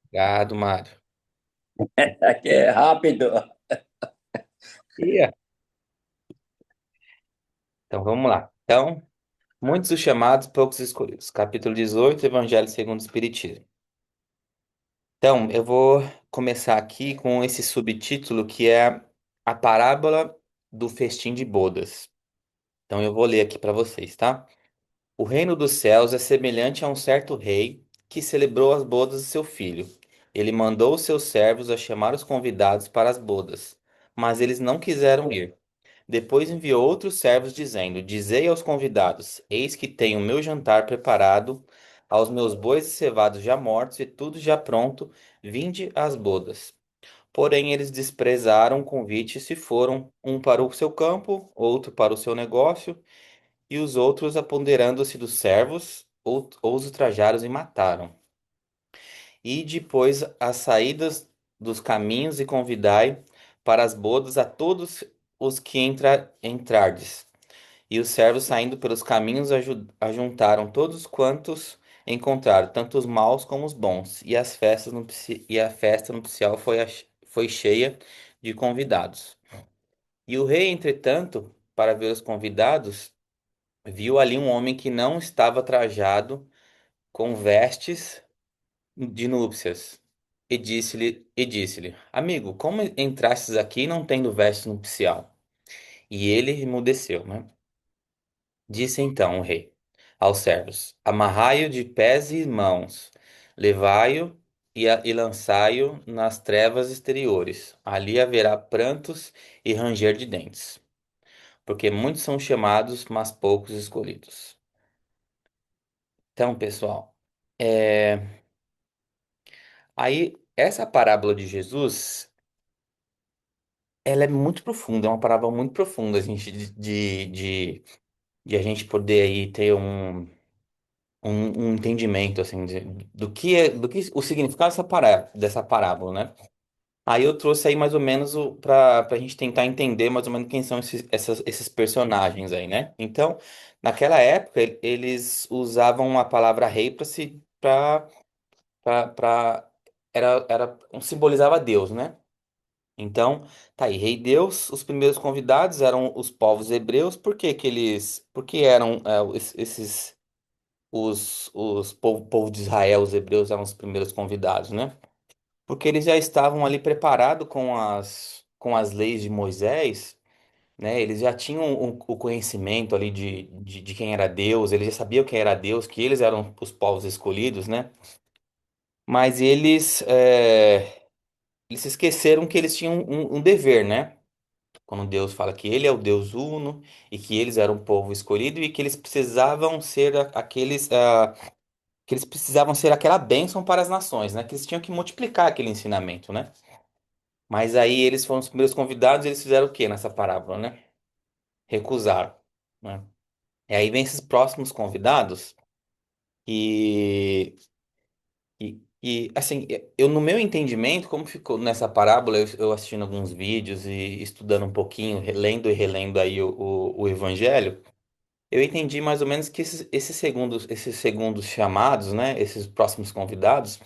Obrigado, Mário. Aqui é rápido. Yeah. Então vamos lá. Então, muitos os chamados, poucos os escolhidos. Capítulo 18, Evangelho segundo o Espiritismo. Então, eu vou começar aqui com esse subtítulo que é a parábola do festim de bodas. Então eu vou ler aqui para vocês, tá? O reino dos céus é semelhante a um certo rei que celebrou as bodas de seu filho. Ele mandou os seus servos a chamar os convidados para as bodas, mas eles não quiseram ir. Depois enviou outros servos, dizendo: Dizei aos convidados: Eis que tenho o meu jantar preparado, aos meus bois e cevados já mortos e tudo já pronto, vinde às bodas. Porém, eles desprezaram o convite e se foram, um para o seu campo, outro para o seu negócio, e os outros, apoderando-se dos servos, ou os ultrajaram e mataram. E depois as saídas dos caminhos e convidai para as bodas a todos os que entrardes. E os servos saindo pelos caminhos ajuntaram todos quantos encontraram, tanto os maus como os bons. E e a festa nupcial foi cheia de convidados. E o rei, entretanto, para ver os convidados, viu ali um homem que não estava trajado com vestes de núpcias. E disse-lhe, amigo, como entrastes aqui não tendo veste nupcial? E ele emudeceu, né? Disse então o rei aos servos: Amarrai-o de pés e mãos, levai-o e lançai-o nas trevas exteriores. Ali haverá prantos e ranger de dentes, porque muitos são chamados, mas poucos escolhidos. Então, pessoal, aí essa parábola de Jesus, ela é muito profunda, é uma parábola muito profunda, a gente, de a gente poder aí ter um entendimento assim do que o significado dessa parábola, né? Aí eu trouxe aí mais ou menos para a gente tentar entender mais ou menos quem são esses personagens aí, né? Então, naquela época eles usavam a palavra rei para se para simbolizava Deus, né? Então, tá aí, rei Deus, os primeiros convidados eram os povos hebreus, por que eram esses povo de Israel, os hebreus eram os primeiros convidados, né? Porque eles já estavam ali preparados com as leis de Moisés, né? Eles já tinham o conhecimento ali de quem era Deus, eles já sabiam quem era Deus, que eles eram os povos escolhidos, né? Mas eles se esqueceram que eles tinham um dever, né? Quando Deus fala que Ele é o Deus uno e que eles eram um povo escolhido e que eles precisavam ser que eles precisavam ser aquela bênção para as nações, né? Que eles tinham que multiplicar aquele ensinamento, né? Mas aí eles foram os primeiros convidados, e eles fizeram o quê nessa parábola, né? Recusaram, né? E aí vem esses próximos convidados e assim, eu no meu entendimento, como ficou nessa parábola, eu assistindo alguns vídeos e estudando um pouquinho, relendo e relendo aí o Evangelho, eu entendi mais ou menos que esses segundos chamados, né? Esses próximos convidados,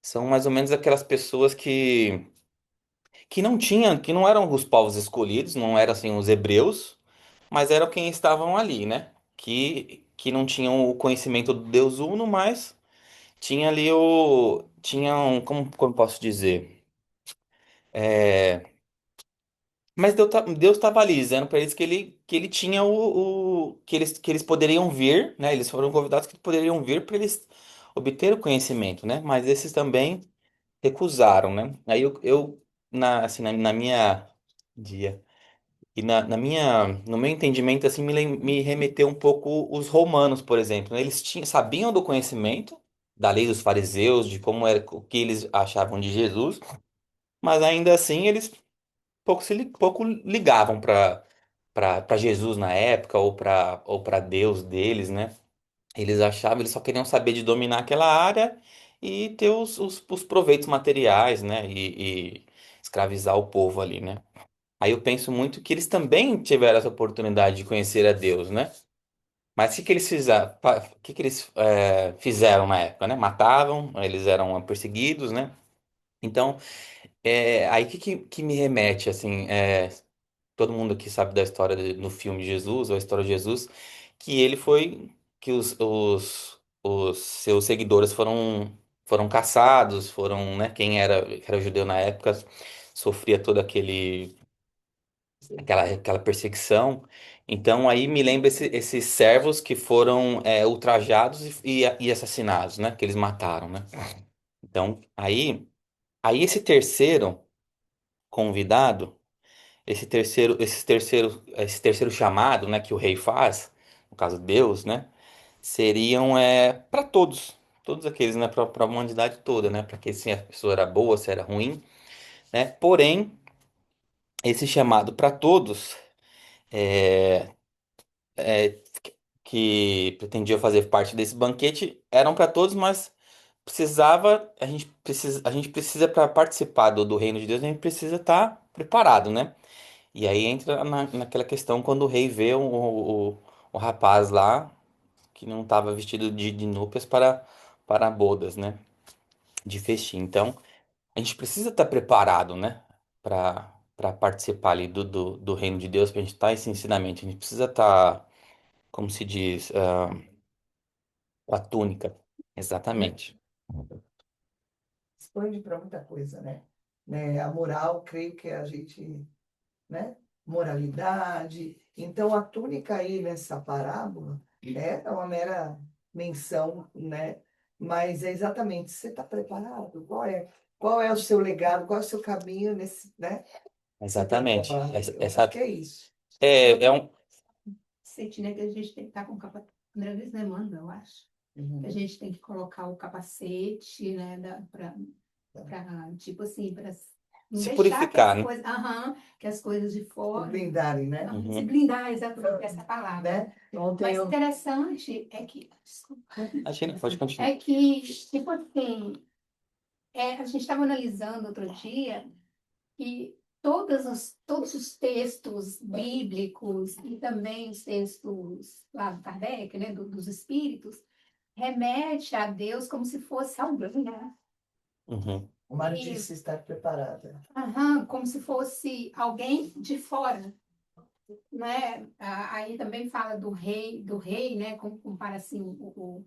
são mais ou menos aquelas pessoas que não eram os povos escolhidos, não eram assim os hebreus, mas eram quem estavam ali, né? Que não tinham o conhecimento do Deus Uno, mas tinha ali tinham, como eu posso dizer? É, mas Deus estava ali dizendo para eles que ele tinha que eles poderiam vir, né? Eles foram convidados que poderiam vir para eles obter o conhecimento, né? Mas esses também recusaram, né? Aí assim, na minha dia e no meu entendimento assim me remeteu um pouco os romanos, por exemplo, né? Eles sabiam do conhecimento da lei dos fariseus, de como era o que eles achavam de Jesus, mas ainda assim eles pouco ligavam para Jesus na época ou para Deus deles, né? Eles só queriam saber de dominar aquela área e ter os proveitos materiais, né? E escravizar o povo ali, né? Aí eu penso muito que eles também tiveram essa oportunidade de conhecer a Deus, né? Mas o que que eles fizeram? O que que eles fizeram na época, né? Matavam, eles eram perseguidos, né? Então, aí que me remete, assim, todo mundo aqui sabe da história no filme Jesus, ou a história de Jesus, que ele foi, que os seus seguidores foram caçados, né, quem era judeu na época sofria toda aquela perseguição. Então aí me lembra esses servos que foram ultrajados e assassinados, né, que eles mataram, né? Então aí esse terceiro convidado, esse terceiro chamado, né, que o rei faz, no caso Deus, né, seriam para todos aqueles, né, para a humanidade toda, né, para que se a pessoa era boa, se era ruim, né. Porém, esse chamado para todos, é, é, que pretendia fazer parte desse banquete, eram para todos, mas a gente precisa para participar do reino de Deus, a gente precisa estar preparado, né? E aí entra naquela questão quando o rei vê o rapaz lá que não estava vestido de núpcias para bodas, né? De festim. Então, a gente precisa estar preparado, né? Para participar ali do reino de Deus, para a gente estar esse ensinamento. A gente precisa estar, como se diz, com a túnica. Exatamente. Expande para muita coisa, né? A moral, creio que a gente, né? Moralidade. Então, a túnica aí nessa parábola é uma mera menção, né? Mas é exatamente, você está preparado? Qual é o seu legado? Qual é o seu caminho nesse, né? Você está Exatamente. preparado? Essa, Eu acho essa que é isso. é um. Sente, né, que a gente tem que estar com capacete. Primeira vez, né, manda, eu acho. Que a Uhum. gente tem que colocar o capacete, né, tipo assim, para não Se deixar que purificar, as né? coisas, que as coisas de Se fora, blindarem, né? se Uhum. blindar, exatamente essa palavra. Né? Ontem Mas eu... interessante é que, desculpa, Imagina, pode continuar. é que, tipo assim, a gente estava analisando outro dia que todos os textos bíblicos e também os textos lá do Kardec, né, dos espíritos, remete a Deus como se fosse alguém, né? Uhum. O Mário E, disse estar preparada. como se fosse alguém de fora, né? Aí também fala do rei, né? Como compara assim o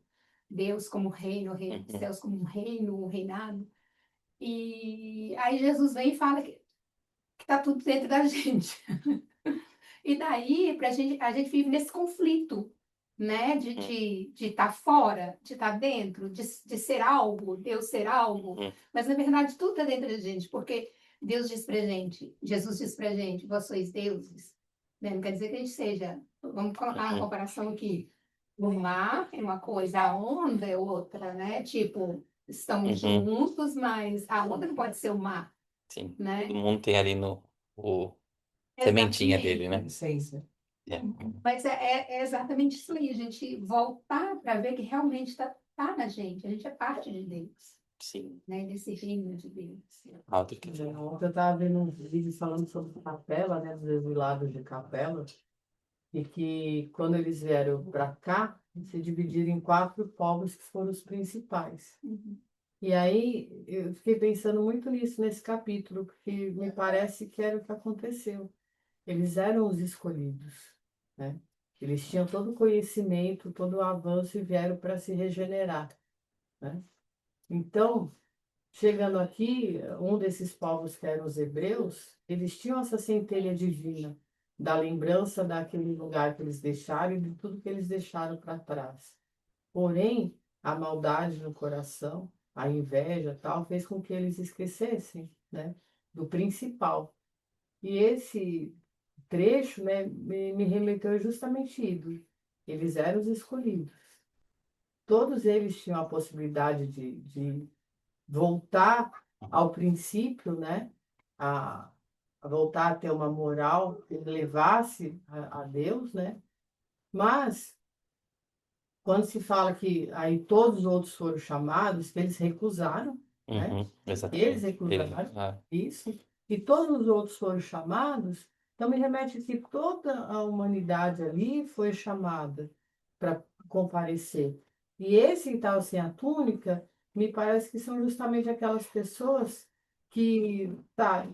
Deus como reino, o reino dos Uhum. céus como um reino, um reinado. E aí Jesus vem e fala que está tudo dentro da gente. E daí, a gente vive nesse conflito, né? De Uhum. estar de tá fora, de estar dentro, de ser algo, Deus ser algo. Uhum. Mas, na verdade, tudo está dentro da gente, porque Deus diz pra gente, Jesus diz pra gente, vós sois deuses. Né? Não quer dizer que a gente seja. Vamos colocar uma Uhum. comparação aqui. O mar é uma coisa, a onda é outra, né? Tipo, estão Uhum. juntos, mas a onda não pode ser o mar, Sim. Todo né? mundo tem ali o sementinha dele, Exatamente. né? Licença. É. Mas é exatamente isso aí, a gente voltar para ver que realmente tá na gente, a gente é parte de Deus, Sim. né? Desse reino de Deus. Alto que. Ontem eu estava vendo um vídeo falando sobre capela, né, dos exilados de capela, e que quando eles vieram para cá, se dividiram em quatro povos que foram os principais. Uhum. E aí eu fiquei pensando muito nisso nesse capítulo, porque me parece que era o que aconteceu. Eles eram os escolhidos, né? Eles tinham todo o conhecimento, todo o avanço e vieram para se regenerar, né? Então, chegando aqui, um desses povos que eram os hebreus, eles tinham essa centelha divina da lembrança daquele lugar que eles deixaram e de tudo que eles deixaram para trás. Porém, a maldade no coração, a inveja, tal, fez com que eles esquecessem, né, do principal. E esse trecho, né, me remeteu justamente isso. Eles eram os escolhidos. Todos eles tinham a possibilidade de voltar ao princípio, né? A, a voltar a ter uma moral que levasse a Deus, né? Mas quando se fala que aí todos os outros foram chamados, que eles recusaram, né? Uhum. Eles Exatamente. Ele, recusaram isso, e todos os outros foram chamados, então me remete que toda a humanidade ali foi chamada. para comparecer. E esse tal assim, a túnica, me parece que são justamente aquelas pessoas que, tá,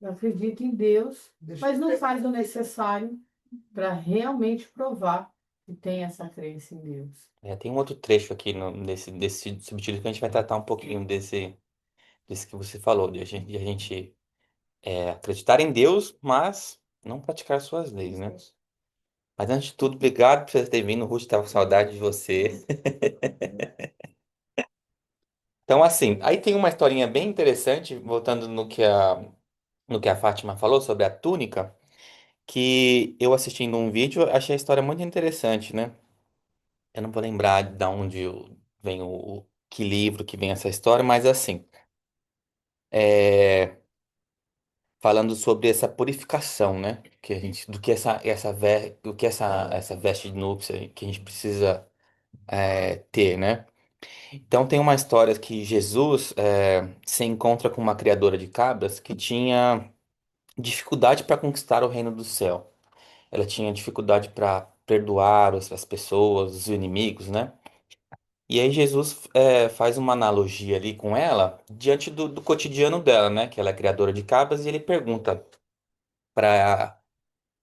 acreditam em Deus, mas não faz o necessário para realmente provar que tem essa crença em Deus. Tem um outro trecho aqui desse subtítulo que a gente vai tratar um pouquinho desse que você falou, de a gente acreditar em Deus, mas não praticar suas leis, né? Mas antes de tudo, obrigado por você ter vindo. Ruth, estava com saudade de você. Então, assim, aí tem uma historinha bem interessante, voltando no que a Fátima falou sobre a túnica, que eu assistindo um vídeo, achei a história muito interessante, né? Eu não vou lembrar de onde vem que livro que vem essa história, mas assim, é, falando sobre essa purificação, né? Que a gente, do que essa veste de núpcia que a gente precisa ter, né? Então tem uma história que Jesus se encontra com uma criadora de cabras que tinha dificuldade para conquistar o reino do céu. Ela tinha dificuldade para perdoar as pessoas, os inimigos, né? E aí Jesus faz uma analogia ali com ela diante do cotidiano dela, né? Que ela é criadora de cabras e ele pergunta para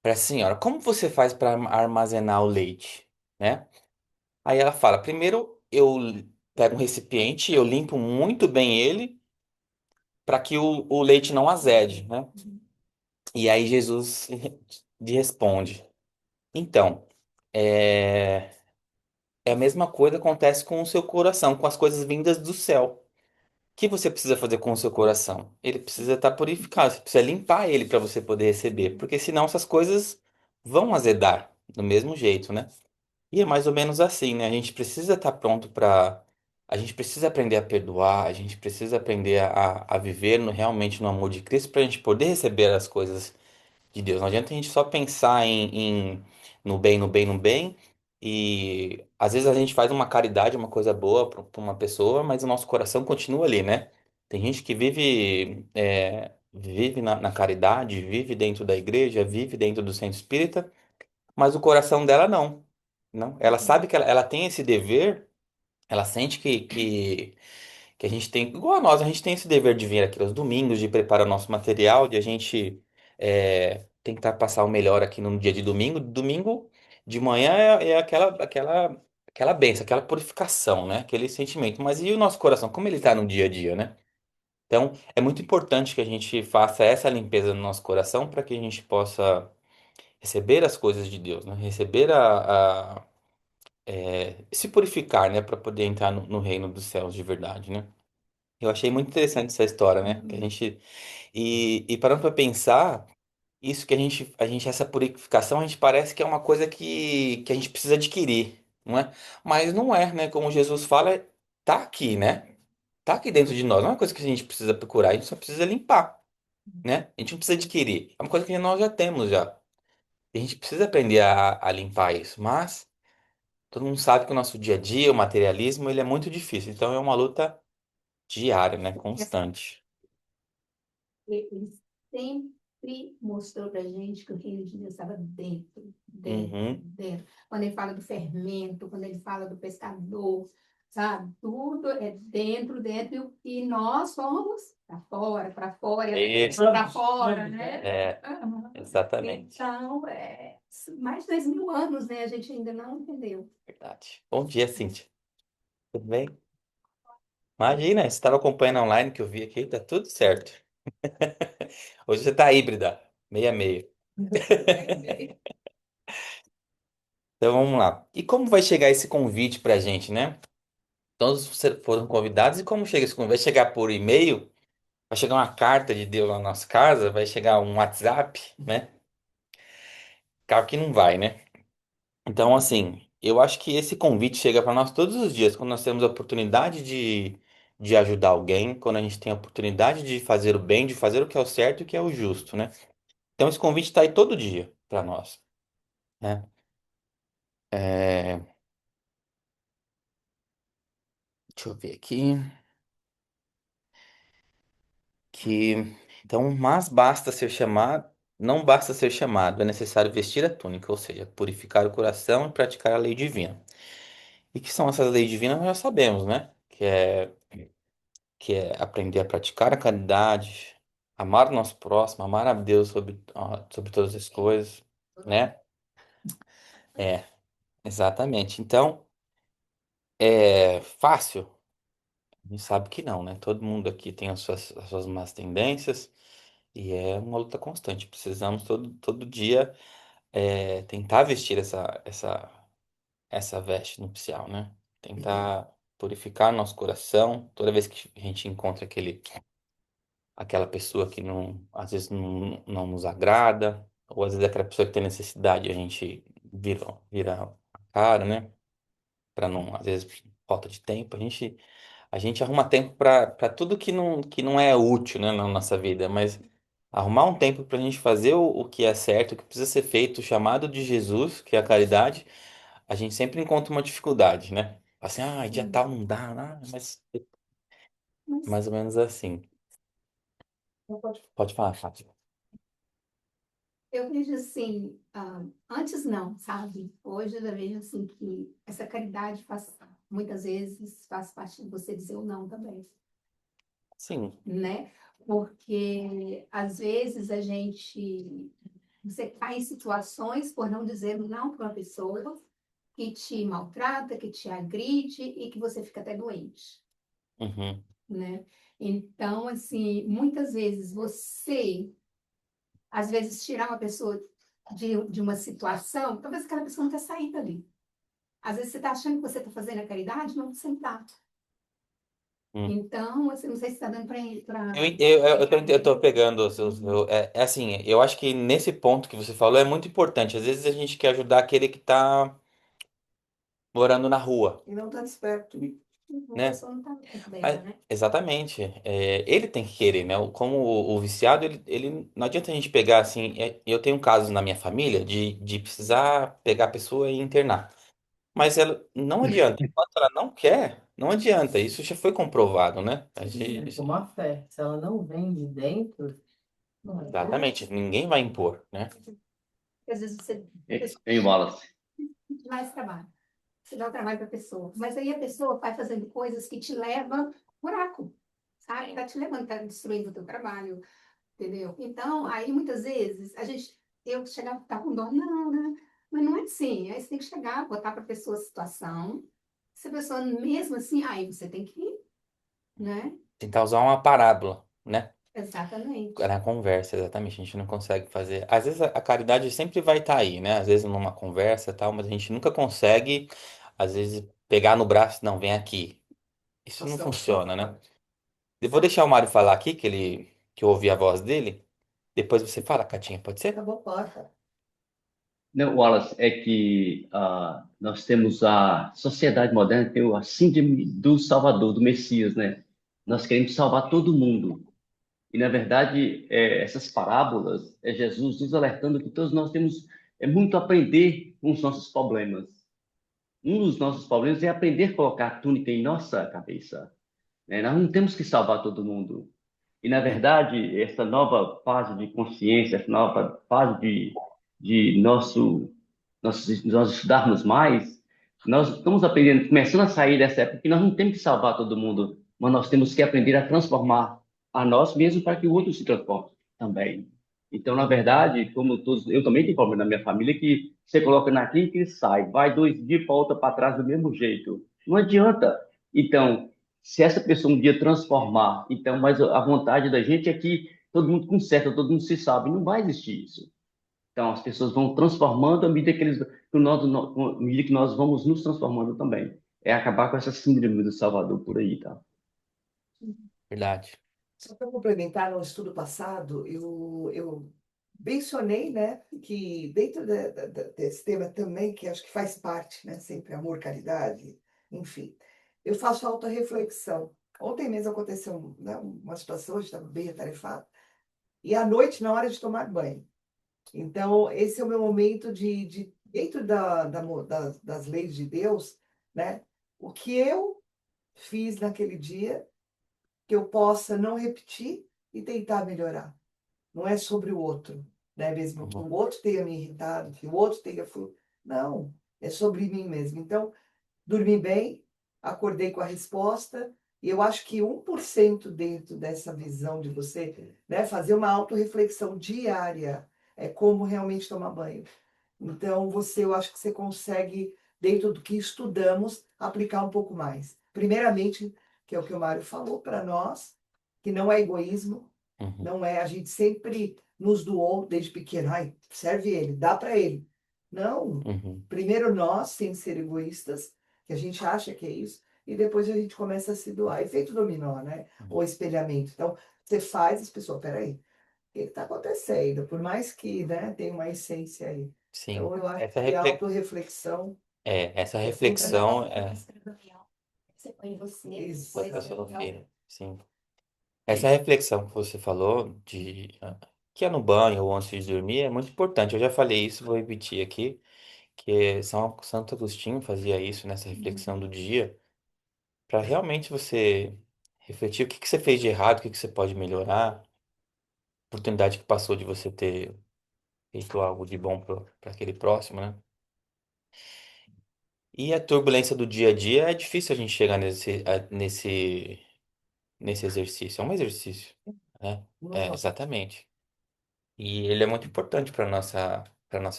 a senhora, como você faz para armazenar o leite, né? Aí ela fala, primeiro eu pego um recipiente, eu limpo muito bem ele para que o leite não azede, né? E aí Jesus lhe responde, então, é, é a mesma coisa que acontece com o seu coração, com as coisas vindas do céu. O que você precisa fazer com o seu coração? Ele precisa estar purificado, você precisa limpar ele para você poder receber, porque senão essas coisas vão azedar do mesmo jeito, né? E é mais ou menos assim, né? A gente precisa estar pronto para. A gente precisa aprender a perdoar, a gente precisa aprender a viver realmente no amor de Cristo para a gente poder receber as coisas de Deus. Não adianta a gente só pensar no bem, no bem, no bem. E às vezes a gente faz uma caridade, uma coisa boa para uma pessoa, mas o nosso coração continua ali, né? Tem gente que vive na caridade, vive dentro da igreja, vive dentro do centro espírita, mas o coração dela não. Não. Ela sabe que ela tem esse dever, ela sente que a gente tem, igual a nós, a gente tem esse dever de vir aqui aos domingos, de preparar o nosso material, de a gente tentar passar o melhor aqui no dia de domingo. Domingo de manhã é aquela benção, aquela purificação, né? Aquele sentimento. Mas e o nosso coração, como ele está no dia a dia, né? Então, é muito importante que a gente faça essa limpeza no nosso coração para que a gente possa receber as coisas de Deus, né? Receber se purificar, né? Para poder entrar no reino dos céus de verdade, né? Eu achei muito interessante essa história, né? Que a gente e parando para pensar, isso que a gente essa purificação, a gente parece que é uma coisa que a gente precisa adquirir, não é? Mas não é, né? Como Jesus fala, tá aqui, né? Tá aqui dentro de nós. Não é uma coisa que a gente precisa procurar, a gente só precisa limpar, né? A gente não precisa adquirir. É uma coisa que nós já temos já. E a gente precisa aprender a limpar isso, mas todo mundo sabe que o nosso dia a dia, o materialismo, ele é muito difícil. Então é uma luta diária, né? Constante. Ele sempre mostrou para gente que o reino de Deus estava dentro, dentro, Uhum. dentro. Quando ele fala do fermento, quando ele fala do pescador, sabe? Tudo é dentro, dentro, e nós somos para fora, Isso. para fora, né? É, Aham. exatamente. Então, mais de 2.000 anos, né? A gente ainda não entendeu. Verdade. Bom dia, Cíntia. Tudo bem? Imagina, você estava acompanhando online que eu vi aqui, tá tudo certo. Hoje você tá híbrida, meia meia. Então vamos lá. E como vai chegar esse convite pra gente, né? Todos foram convidados e como chega esse convite? Vai chegar por e-mail? Vai chegar uma carta de Deus na nossa casa? Vai chegar um WhatsApp, né? Claro que não vai, né? Então, assim, eu acho que esse convite chega para nós todos os dias, quando nós temos a oportunidade de ajudar alguém, quando a gente tem a oportunidade de fazer o bem, de fazer o que é o certo e o que é o justo, né? Então, esse convite está aí todo dia para nós, né? É, deixa eu ver aqui. Que, então, mas basta ser chamado. não basta ser chamado, é necessário vestir a túnica, ou seja, purificar o coração e praticar a lei divina. E que são essas leis divinas, nós já sabemos, né? Que é aprender a praticar a caridade, amar o nosso próximo, amar a Deus sobre todas as coisas, né? É, exatamente. Então, é fácil? A gente sabe que não, né? Todo mundo aqui tem as suas más tendências e é uma luta constante. Precisamos todo dia tentar vestir essa veste nupcial, né? Tentar purificar nosso coração. Toda vez que a gente encontra aquela pessoa que não, às vezes não nos agrada, ou às vezes aquela pessoa que tem necessidade, a gente vira a cara, né? Para não, às vezes, falta de tempo, a gente arruma tempo para tudo que não é útil, né, na nossa vida, mas arrumar um tempo para a gente fazer o que é certo, o que precisa ser feito, o chamado de Jesus, que é a caridade, a gente sempre encontra uma dificuldade, né? Assim, dia Sim. tal não dá, mas Mas mais ou menos assim. Não pode. Pode falar, Fátima. eu vejo assim, antes não, sabe? Hoje eu já vejo assim que essa caridade muitas vezes faz parte de você dizer o não também, Sim. né? Porque às vezes você cai em situações por não dizer não para uma pessoa que te maltrata, que te agride e que você fica até doente, Uhum. né? Então, assim, muitas vezes às vezes, tirar uma pessoa de uma situação, talvez aquela pessoa não tenha saído dali. Às vezes você está achando que você está fazendo a caridade, não você não está. Hum. Então, assim, não sei se está dando para. Eu tô pegando é assim, eu acho que nesse ponto que você falou é muito importante. Às vezes a gente quer ajudar aquele que tá morando na rua, E não está desperto. A né? pessoa não está dentro dela, Ah, né? exatamente. Ele tem que querer, né? Como o viciado, ele não adianta a gente pegar assim. Eu tenho casos na minha família de precisar pegar a pessoa e internar. Mas ela não adianta. Enquanto ela não quer, não adianta. Isso já foi comprovado, né? É como a fé. Se ela não vem de dentro, não é. Exatamente. Ninguém vai impor, né? Porque às vezes a pessoa Em Wallace. te mais trabalho. Você dá o trabalho para a pessoa. Mas aí a pessoa vai fazendo coisas que te levam buraco, sabe? Está te levando, está destruindo o teu trabalho, entendeu? Então, aí muitas vezes eu chegava, tá com dor, não, né? Mas não é assim. Aí você tem que chegar, botar para a pessoa a situação. Se a pessoa mesmo assim, aí você tem que ir, né? Tentar usar uma parábola, né? Exatamente. Na conversa, exatamente. A gente não consegue fazer. Às vezes a caridade sempre vai estar aí, né? Às vezes numa conversa e tal, mas a gente nunca consegue, às vezes, pegar no braço, não, vem aqui. Isso não Ação. funciona, né? Eu vou deixar o Mário falar aqui, que eu ouvi a voz dele. Depois você fala, Catinha, pode ser? Acabou a porta. Não, Wallace, é que nós temos a sociedade moderna, tem a síndrome do Salvador, do Messias, né? Nós queremos salvar todo mundo. E, na verdade, essas parábolas é Jesus nos alertando que todos nós temos muito a aprender com os nossos problemas. Um dos nossos problemas é aprender a colocar a túnica em nossa cabeça, né? Nós não temos que salvar todo mundo. E, na verdade, essa nova fase de consciência, essa nova fase de nós estudarmos mais, nós estamos aprendendo, começando a sair dessa época que nós não temos que salvar todo mundo, mas nós temos que aprender a transformar a nós mesmos para que o outro se transforme também. Então, na verdade, como todos, eu também tenho problema na minha família que você coloca na clínica e sai, vai 2 dias e volta para trás do mesmo jeito. Não adianta. Então, se essa pessoa um dia transformar, então, mas a vontade da gente é que todo mundo conserta, todo mundo se sabe, não vai existir isso. Então, as pessoas vão transformando à medida à medida que nós vamos nos transformando também. É acabar com essa síndrome do Salvador por aí, tá? Verdade. Só para complementar, no estudo passado, eu mencionei, né, que dentro desse tema também, que acho que faz parte, né, sempre amor, caridade, enfim, eu faço autorreflexão. Ontem mesmo aconteceu, né, uma situação, eu estava bem atarefada, e à noite, na hora de tomar banho. Então, esse é o meu momento dentro das leis de Deus, né, o que eu fiz naquele dia que eu possa não repetir e tentar melhorar. Não é sobre o outro, né? Mesmo que Uhum. o outro tenha me irritado, que o outro tenha... Não, é sobre mim mesmo. Então, dormi bem, acordei com a resposta, e eu acho que 1% dentro dessa visão de você, né, fazer uma autorreflexão diária, é como realmente tomar banho. Então, eu acho que você consegue, dentro do que estudamos, aplicar um pouco mais. Primeiramente, que é o que o Mário falou para nós, que não é egoísmo, Uhum. não é, a gente sempre nos doou desde pequeno, ai, serve ele, dá para ele. Não, Uhum. primeiro nós, sem ser egoístas, que a gente acha que é isso, e depois a gente começa a se doar. Efeito dominó, né? Ou espelhamento. Então, você faz as pessoas, peraí, o que está acontecendo? Por mais que, né, tenha uma essência aí. Sim. Então, eu acho Essa que a refle... autorreflexão essa é reflexão fundamental. Você põe você, Você depois da Exato. sua é filha. Sim. Essa reflexão que você falou que é no banho ou antes de dormir é muito importante. Eu já falei isso, vou repetir aqui, que Santo Agostinho fazia isso nessa reflexão do dia, para realmente você refletir o que que você fez de errado, o que que você pode melhorar, oportunidade que passou de você ter feito algo de bom para aquele próximo, né? E a turbulência do dia a dia é difícil a gente chegar nesse exercício. É um exercício, né? É, Nossa, exatamente. E ele é muito importante para nossa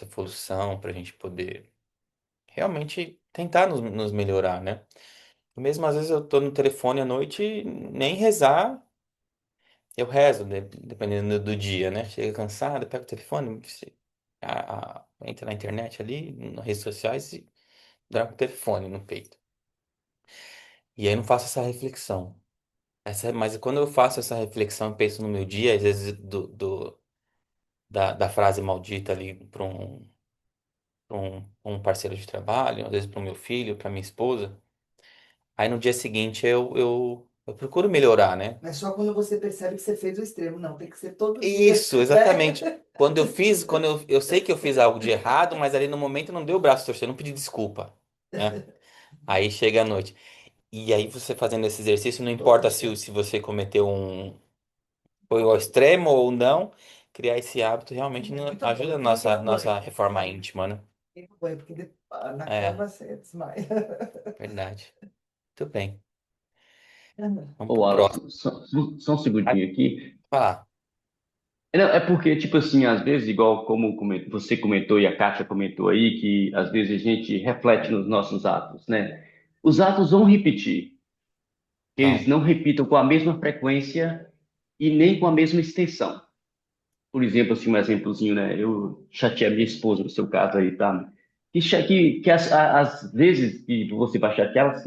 evolução, para a gente poder realmente tentar nos melhorar, né? Mesmo às vezes eu tô no telefone à noite e nem rezar, eu rezo, dependendo do dia, né? Chega cansado, pega o telefone, entra na internet ali, nas redes sociais e dá com o telefone no peito. E aí não faço essa reflexão. Mas quando eu faço essa reflexão e penso no meu dia, às vezes da frase maldita ali para um parceiro de trabalho, às vezes para o meu filho, para minha esposa. Aí no dia seguinte eu procuro melhorar, né? mas só quando você percebe que você fez o extremo. Não, tem que ser todo dia, Isso, né? exatamente. Quando eu sei que eu fiz algo de errado, mas ali no momento não deu o braço a torcer, não pedi desculpa, né? Aí chega a noite. E aí você fazendo esse exercício, não Todo importa se, dia. se você cometeu foi ao extremo ou não, criar esse hábito realmente Muito bom. ajuda a Tem que ir nossa, no banho. nossa reforma íntima, né? Tem que ir no banho, porque na É, cama você desmaia. verdade. Muito bem. Vamos Ô, pro Wallace, próximo. só um Vai segundinho aqui. falar. Não, é porque, tipo assim, às vezes, igual como você comentou e a Kátia comentou aí, que às vezes a gente reflete nos nossos atos, né? Os atos vão repetir, eles Então, não repitam com a mesma frequência e nem com a mesma extensão. Por exemplo, assim, um exemplozinho, né? Eu chateei a minha esposa, no seu caso aí, tá? Que às vezes que você vai chatear, elas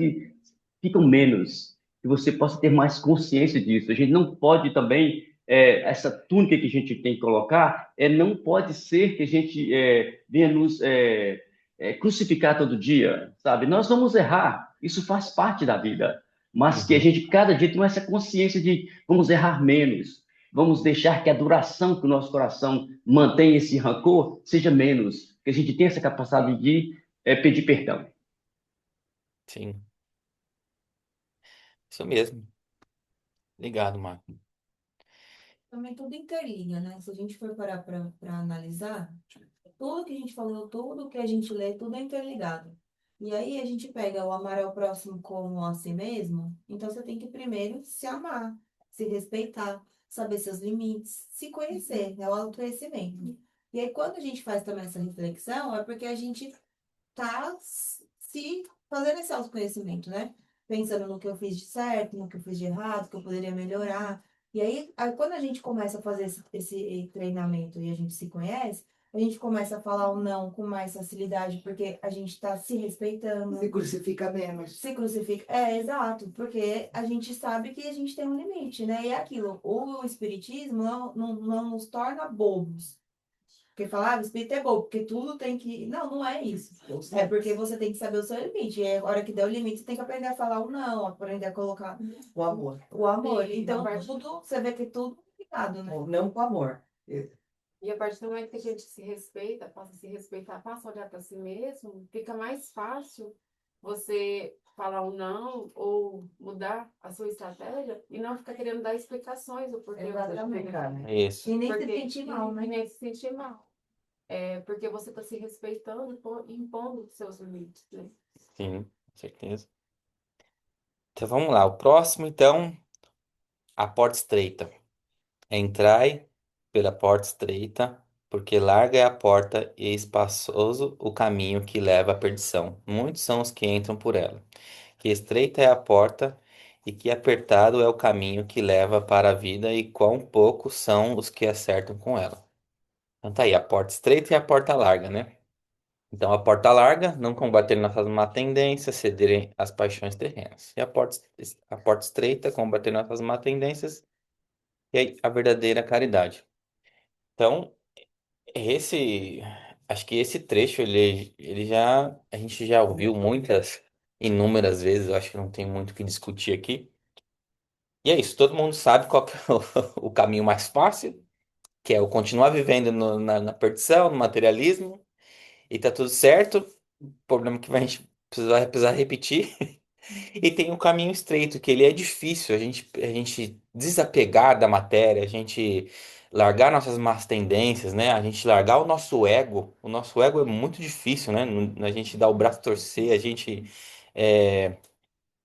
ficam menos, que você possa ter mais consciência disso. A gente não pode também, essa túnica que a gente tem que colocar, não pode ser que a gente venha nos crucificar todo dia, sabe? Nós vamos errar, isso faz parte da vida, mas que a uhum, gente, cada dia, tenha essa consciência de vamos errar menos, vamos deixar que a duração que o nosso coração mantém esse rancor seja menos, que a gente tenha essa capacidade de pedir perdão. sim, isso mesmo. Obrigado, Marco. Também tudo interliga, né? Se a gente for parar para analisar, tudo que a gente falou, tudo que a gente lê, tudo é interligado. E aí a gente pega o amar ao próximo como a si mesmo, então você tem que primeiro se amar, se respeitar, saber seus limites, se conhecer, é o autoconhecimento. E aí quando a gente faz também essa reflexão, é porque a gente tá se fazendo esse autoconhecimento, né? Pensando no que eu fiz de certo, no que eu fiz de errado, que eu poderia melhorar. E aí quando a gente começa a fazer esse treinamento e a gente se conhece, a gente começa a falar o não com mais facilidade, porque a gente está se respeitando, Se crucifica menos. se crucifica. É, exato, porque a gente sabe que a gente tem um limite, né? E é aquilo, o espiritismo não nos torna bobos. Porque falar, o espírito é bobo, porque tudo tem que. Não, não é isso. É porque você tem que saber o seu limite. E a hora que der o limite, você tem que aprender a falar o não, aprender a colocar O amor. o amor. E Então, a partir, tudo, você vê que tudo é ligado, né? O não com amor. e a partir do momento que a gente se respeita, passa a se respeitar, passa a olhar para si mesmo, fica mais fácil você falar um não ou mudar a sua estratégia e não ficar querendo dar explicações do porquê você Exatamente. explicar, né? Isso. E nem se Porque sentir mal, e né? nem se sentir mal. É porque você está se respeitando e impondo os seus limites, né? Sim, com certeza. Então vamos lá. O próximo, então, a porta estreita. Entrai pela porta estreita, porque larga é a porta e espaçoso o caminho que leva à perdição. Muitos são os que entram por ela. Que estreita é a porta e que apertado é o caminho que leva para a vida, e quão poucos são os que acertam com ela. Então tá aí, a porta estreita e a porta larga, né? Então a porta larga, não combater nossas má tendências, cederem às paixões terrenas. E a porta estreita, combater nossas má tendências e aí a verdadeira caridade. Então, esse, acho que esse trecho a gente já ouviu muitas, inúmeras vezes, eu acho que não tem muito o que discutir aqui. E é isso, todo mundo sabe qual que é o caminho mais fácil, que é o continuar vivendo na perdição, no materialismo, e tá tudo certo. O problema é que a gente vai precisar repetir. E tem um caminho estreito, que ele é difícil, a gente desapegar da matéria, a gente largar nossas más tendências, né? A gente largar o nosso ego. O nosso ego é muito difícil, né? A gente dar o braço a torcer, a gente é,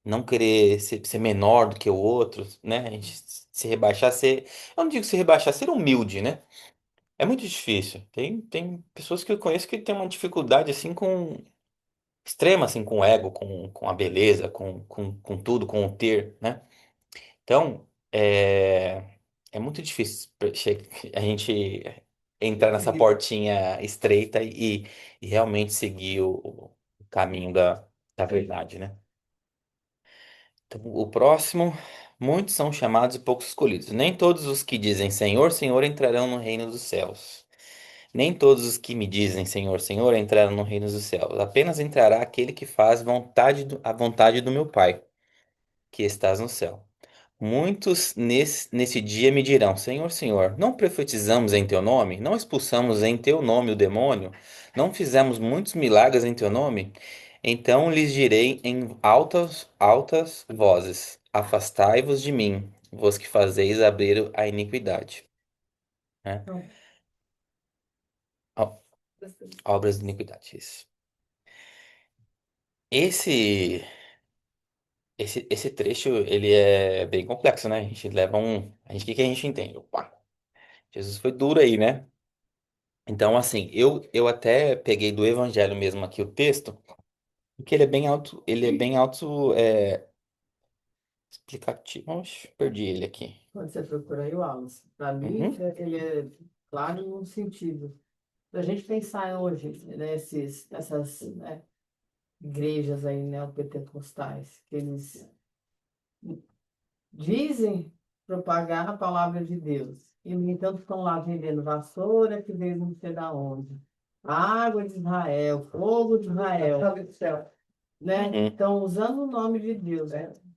não querer ser menor do que o outro, né? A gente se rebaixar, eu não digo se rebaixar, ser humilde, né? É muito difícil. Tem pessoas que eu conheço que têm uma dificuldade assim extrema assim com o ego, com a beleza, com tudo, com o ter, né? Então, é muito difícil a gente entrar nessa portinha estreita e realmente seguir o caminho da verdade, né? Então, o próximo, muitos são chamados e poucos escolhidos. Nem todos os que dizem Senhor, Senhor entrarão no reino dos céus. Nem todos os que me dizem Senhor, Senhor entrarão no reino dos céus. Apenas entrará aquele que faz a vontade do meu Pai, que estás no céu. Muitos nesse dia me dirão: Senhor, Senhor, não profetizamos em teu nome? Não expulsamos em teu nome o demônio? Não fizemos muitos milagres em teu nome? Então lhes direi em altas, altas vozes: Afastai-vos de mim, vós que fazeis abrir a iniquidade. Né? Então, Ó, obras de iniquidade. Isso. Esse, esse trecho, ele é bem complexo, né? A gente leva o que que a gente entende? Opa, Jesus foi duro aí, né? Então, assim, eu até peguei do Evangelho mesmo aqui o texto, porque ele é bem auto, explicativo. Oxe, perdi ele aqui. quando você procura aí o Wallace, para mim, Uhum. ele é claro no sentido. Para a gente pensar hoje, né, essas, né, igrejas aí neopentecostais, que eles dizem propagar a palavra de Deus. E, no entanto, estão lá vendendo vassoura que veio não sei da onde. Água de Israel, fogo de Israel, Salve do céu. né? Uhum. Estão usando o nome de Deus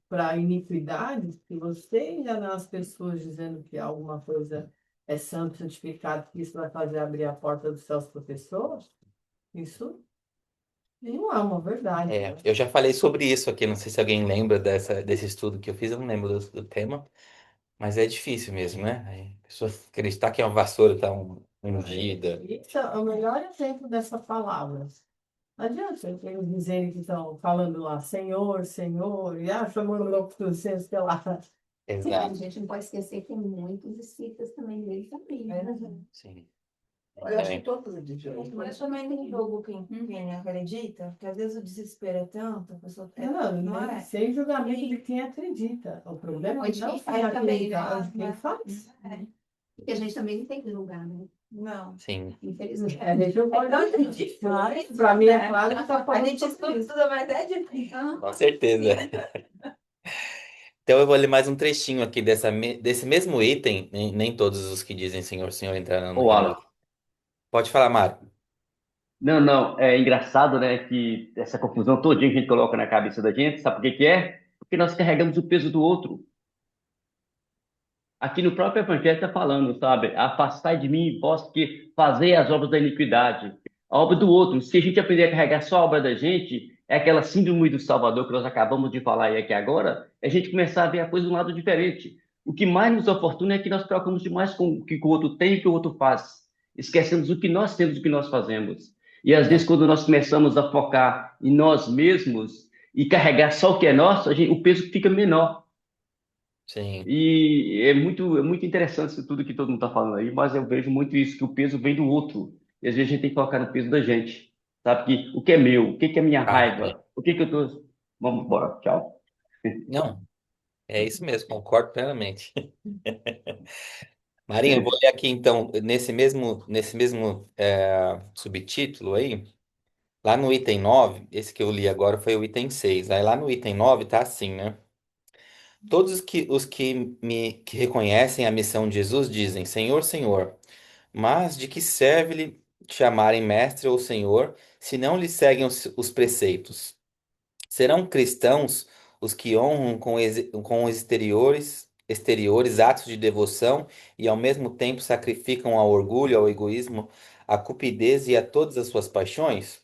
para iniquidade, e você enganar as pessoas dizendo que alguma coisa é santo, santificado, que isso vai fazer abrir a porta dos céus para pessoas, isso não é uma verdade, né? Eu já falei sobre isso aqui, não sei se alguém lembra desse estudo que eu fiz, eu não lembro do tema, mas é difícil mesmo, né? Aí, a pessoa acreditar que é uma vassoura tá ungida. Isso é o melhor exemplo dessa palavra. Não adianta eles dizerem que estão falando lá, Senhor, Senhor, e chamando o louco do senso, sei lá. A Exato, gente não pode esquecer que tem muitos espíritas também nele também, né? sim. Eu acho que todos religiões. Mas também tem jogo quem acredita, porque às vezes o desespero é tanto, a pessoa não é? Sem julgamento de quem acredita. O problema Ou de não quem é faz também, acreditar, é né? de quem faz. Porque a gente também não tem que julgar, né? Não. Sim. Infelizmente. A gente não pode Então, dar é difícil, Para mim é né? claro que está A falando gente sobre isso. estuda, mas é difícil. Com certeza. Então eu vou ler mais um trechinho aqui desse mesmo item. Nem todos os que dizem Senhor, Senhor entrarão no Ô, reino. Alan. Pode falar, Mário. Não, não, é engraçado, né, que essa confusão todinha que a gente coloca na cabeça da gente, sabe por que que é? Porque nós carregamos o peso do outro. Aqui no próprio Evangelho está falando, sabe? Afastai de mim, vós que fazei as obras da iniquidade. A obra do outro. Se a gente aprender a carregar só a obra da gente, é aquela síndrome do Salvador que nós acabamos de falar aí aqui agora, é a gente começar a ver a coisa de um lado diferente. O que mais nos oportuna é que nós preocupamos demais com o que o outro tem e o que o outro faz. Esquecemos o que nós temos e o que nós fazemos. E às vezes, Não, quando nós começamos a focar em nós mesmos e carregar só o que é nosso, o peso fica menor. sim. E é muito interessante isso tudo que todo mundo está falando aí, mas eu vejo muito isso, que o peso vem do outro. E às vezes a gente tem que colocar no peso da gente. Sabe? Que, o que é meu? O que que é minha Ah, é. raiva? O que que eu tô. Vamos embora. Tchau. Não, é isso mesmo, concordo plenamente. Marinho, eu vou ler aqui então, nesse mesmo subtítulo aí, lá no item 9, esse que eu li agora foi o item 6. Aí lá no item 9 tá assim, né? Todos os que reconhecem a missão de Jesus dizem, Senhor, Senhor, mas de que serve-lhe chamarem mestre ou senhor, se não lhe seguem os preceitos? Serão cristãos os que honram com os exteriores atos de devoção e ao mesmo tempo sacrificam ao orgulho, ao egoísmo, à cupidez e a todas as suas paixões?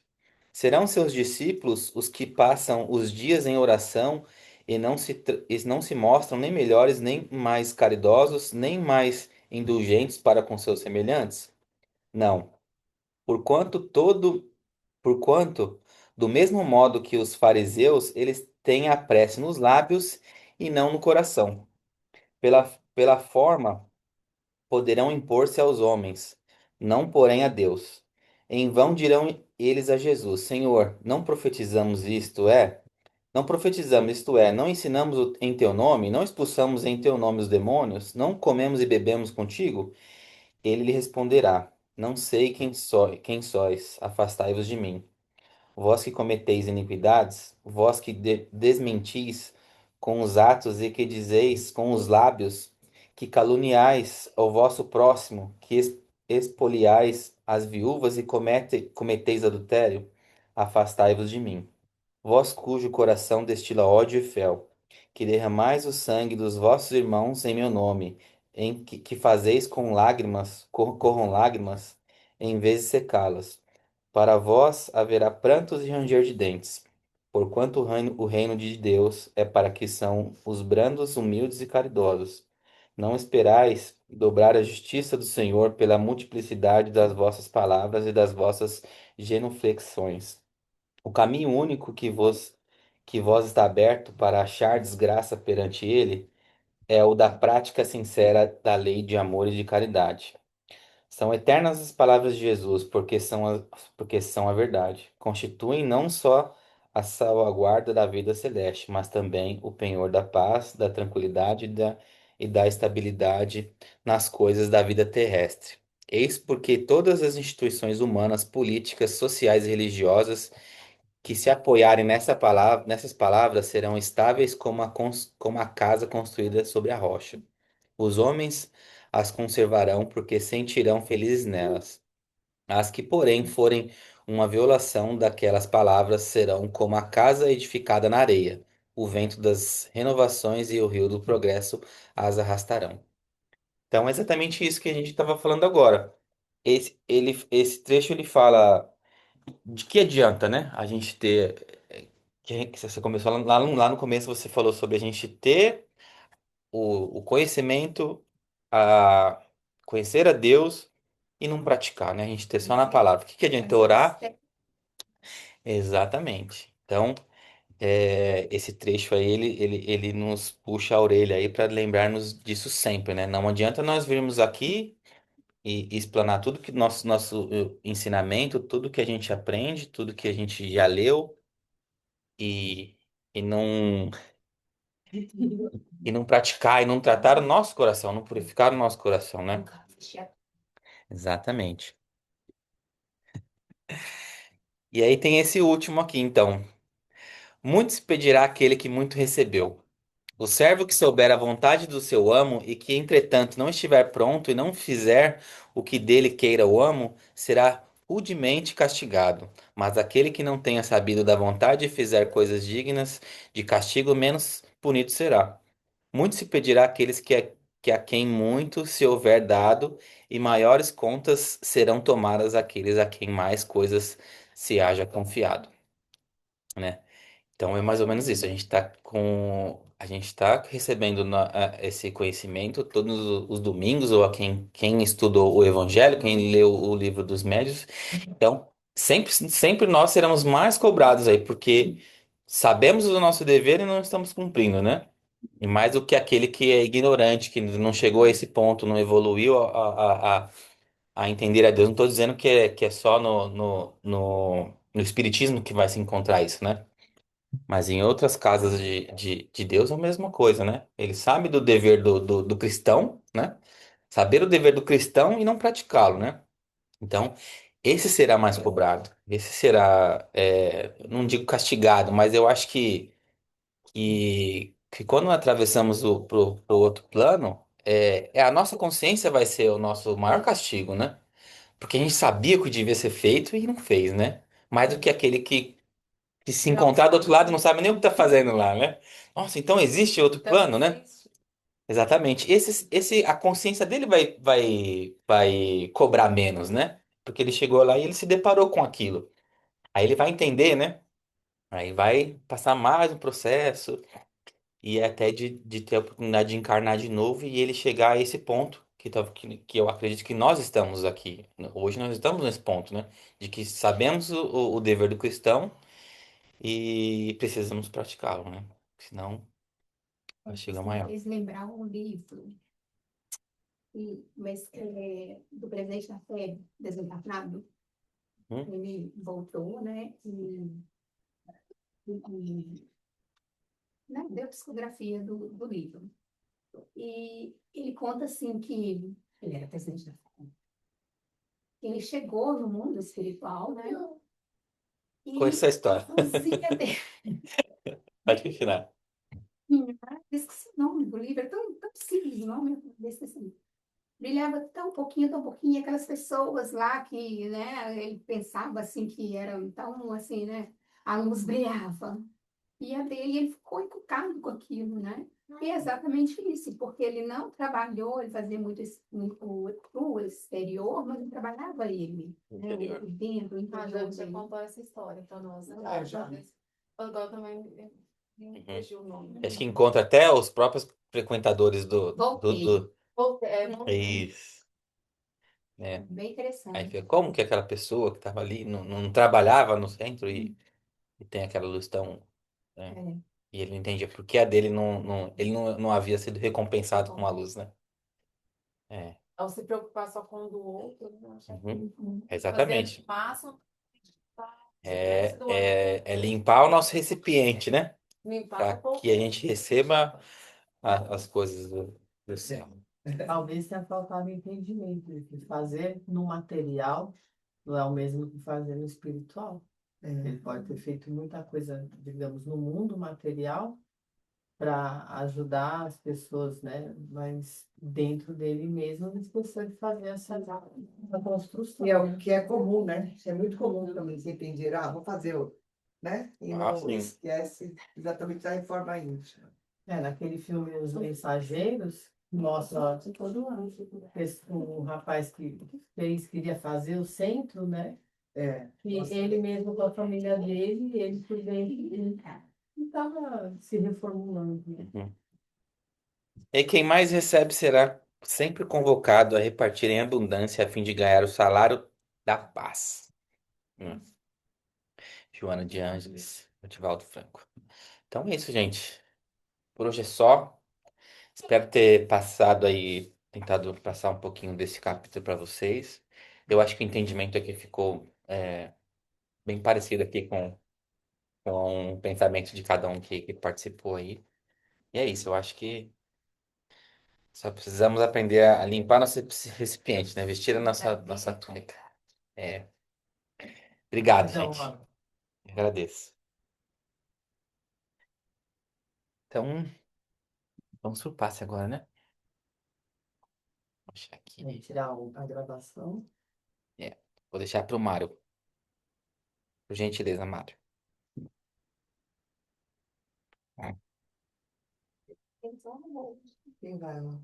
Serão seus discípulos os que passam os dias em oração e não se mostram nem melhores, nem mais caridosos, nem mais indulgentes para com seus semelhantes? Não. Porquanto todo, porquanto, do mesmo modo que os fariseus, eles têm a prece nos lábios e não no coração. Pela forma, poderão impor-se aos homens, não porém a Deus. Em vão dirão eles a Jesus: Senhor, não profetizamos isto é? Não profetizamos isto é, não ensinamos em teu nome, não expulsamos em teu nome os demônios, não comemos e bebemos contigo? Ele lhe responderá: Não sei quem sois, afastai-vos de mim. Vós que cometeis iniquidades, vós que desmentis com os atos e que dizeis com os lábios, que caluniais ao vosso próximo, que expoliais as viúvas e cometeis adultério, afastai-vos de mim. Vós cujo coração destila ódio e fel, que derramais o sangue dos vossos irmãos em meu nome, em que fazeis com lágrimas, corram lágrimas, em vez de secá-las. Para vós haverá prantos e ranger de dentes, porquanto o reino de Deus é para que são os brandos, humildes e caridosos. Não esperais dobrar a justiça do Senhor pela multiplicidade das vossas palavras e das vossas genuflexões. O caminho único que vos está aberto para achar desgraça perante ele é o da prática sincera da lei de amor e de caridade. São eternas as palavras de Jesus, porque são a verdade. Constituem não só a salvaguarda da vida celeste, mas também o penhor da paz, da tranquilidade e da estabilidade nas coisas da vida terrestre. Eis porque todas as instituições humanas, políticas, sociais e religiosas que se apoiarem nessas palavras serão estáveis como a casa construída sobre a rocha. Os homens as conservarão porque sentirão felizes nelas. As que, porém, forem uma violação daquelas palavras serão como a casa edificada na areia. O vento das renovações e o rio do progresso as arrastarão. Então, é exatamente isso que a gente estava falando agora. Esse trecho ele fala de que adianta, né? A gente ter. Que você começou lá no começo, você falou sobre a gente ter o conhecimento, a conhecer a Deus e não praticar, né? A gente ter só na palavra. O que que adianta orar? Exatamente. Então, esse trecho aí, ele nos puxa a orelha aí para lembrar-nos disso sempre, né? Não adianta nós virmos aqui e explanar tudo que nosso ensinamento, tudo que a gente aprende, tudo que a gente já leu e, e não e não praticar e não tratar o nosso coração, não purificar o nosso coração, né? Exatamente. E aí tem esse último aqui, então. Muito se pedirá àquele que muito recebeu. O servo que souber a vontade do seu amo e que, entretanto, não estiver pronto e não fizer o que dele queira o amo, será rudemente castigado. Mas aquele que não tenha sabido da vontade e fizer coisas dignas de castigo, menos punido será. Muito se pedirá àqueles que a quem muito se houver dado, e maiores contas serão tomadas àqueles a quem mais coisas se haja confiado. né? Então é mais ou menos isso. A gente está recebendo esse conhecimento todos os domingos, ou a quem estudou o Evangelho, quem leu o livro dos Médiuns. Então, sempre nós seremos mais cobrados aí, porque sabemos o nosso dever e não estamos cumprindo, né? E mais do que aquele que é ignorante, que não chegou a esse ponto, não evoluiu a entender a Deus. Não estou dizendo que é só no Espiritismo que vai se encontrar isso, né? Mas em outras casas de Deus é a mesma coisa, né? Ele sabe do dever do cristão, né? Saber o dever do cristão e não praticá-lo, né? Então, esse será mais cobrado. Esse será, não digo castigado, mas eu acho que quando atravessamos pro outro plano, a nossa consciência vai ser o nosso maior castigo, né? Porque a gente sabia o que devia ser feito e não fez, né? Mais do que aquele que se Não encontrar do outro sabe. lado não sabe nem o que tá fazendo lá, né? Nossa, então existe outro Então, plano, né? existe. Exatamente. A consciência dele vai cobrar menos, né? Porque ele chegou lá e ele se deparou com aquilo. Aí ele vai entender, né? Aí vai passar mais um processo e até de ter a oportunidade de encarnar de novo e ele chegar a esse ponto que eu acredito que nós estamos aqui. Hoje nós estamos nesse ponto, né? De que sabemos o dever do cristão e precisamos praticá-lo, né? Senão vai chegar Isso me maior. fez lembrar um livro, mas do Presidente da Fé, desencarnado. Hum? Ele voltou, né? Né, deu psicografia do livro. E ele conta assim que ele era presidente da Fé. Ele chegou no mundo espiritual, né? Conheço E essa a história. luzinha dele, Pode continuar. esqueci o nome do livro, é tão simples o nome, desse assim. Brilhava tão pouquinho, aquelas pessoas lá que, né, ele pensava assim que eram tão assim, né, a luz brilhava. E a dele, ele ficou encucado com aquilo, né? E é exatamente isso, porque ele não trabalhou, ele fazia muito pro exterior, mas ele trabalhava ele, né? Interior. O dentro, o A interior Jane já dele. contou essa história para nós, né? Ah, já. Agora também me Uhum. fugiu o nome. Acho que encontra até os próprios frequentadores Voltei. Isso. É. Bem Aí interessante. fica, como que aquela pessoa que estava ali não trabalhava no centro e tem aquela luz tão, né? É. E ele não entendia por que a dele não havia sido recompensado com a luz, né? É. Ao se preocupar só com o do outro, né? Uhum. Uhum. Fazer Exatamente. o máximo para se É, doar, é limpar o nosso recipiente, né? limpar Para para que a gente receba as coisas do céu. talvez tenha faltado entendimento de que fazer no material não é o mesmo que fazer no espiritual. Ele pode ter feito muita coisa, digamos, no mundo material para ajudar as pessoas, né? Mas dentro dele mesmo ele esqueceu de fazer essa construção. E é o que é comum, né? É muito comum também você entender, vou fazer, né? E Ah, não sim. esquece exatamente da reforma íntima. Naquele filme Os Mensageiros, mostra o rapaz que queria fazer o centro, né? É, E ele mesmo com a família dele, ele por dentro, ele estava se reformulando, né? Uhum. E quem mais recebe será sempre convocado a repartir em abundância a fim de ganhar o salário da paz. Hum. Joana de Ângeles, Odivaldo Franco. Então é isso, gente. Por hoje é só. Espero ter passado aí, tentado passar um pouquinho desse capítulo para vocês. Eu acho que o entendimento aqui ficou bem parecido aqui com o pensamento de cada um que participou aí. E é isso, eu acho que só precisamos aprender a limpar nosso recipiente, né? Vestir a nossa túnica. É. Obrigado, Então, gente. Agradeço. Então, vamos pro passe agora, né? Vou deixar aqui. vamos tirar a gravação. É. Vou deixar pro Mário. Por gentileza, Mário. quem vai lá?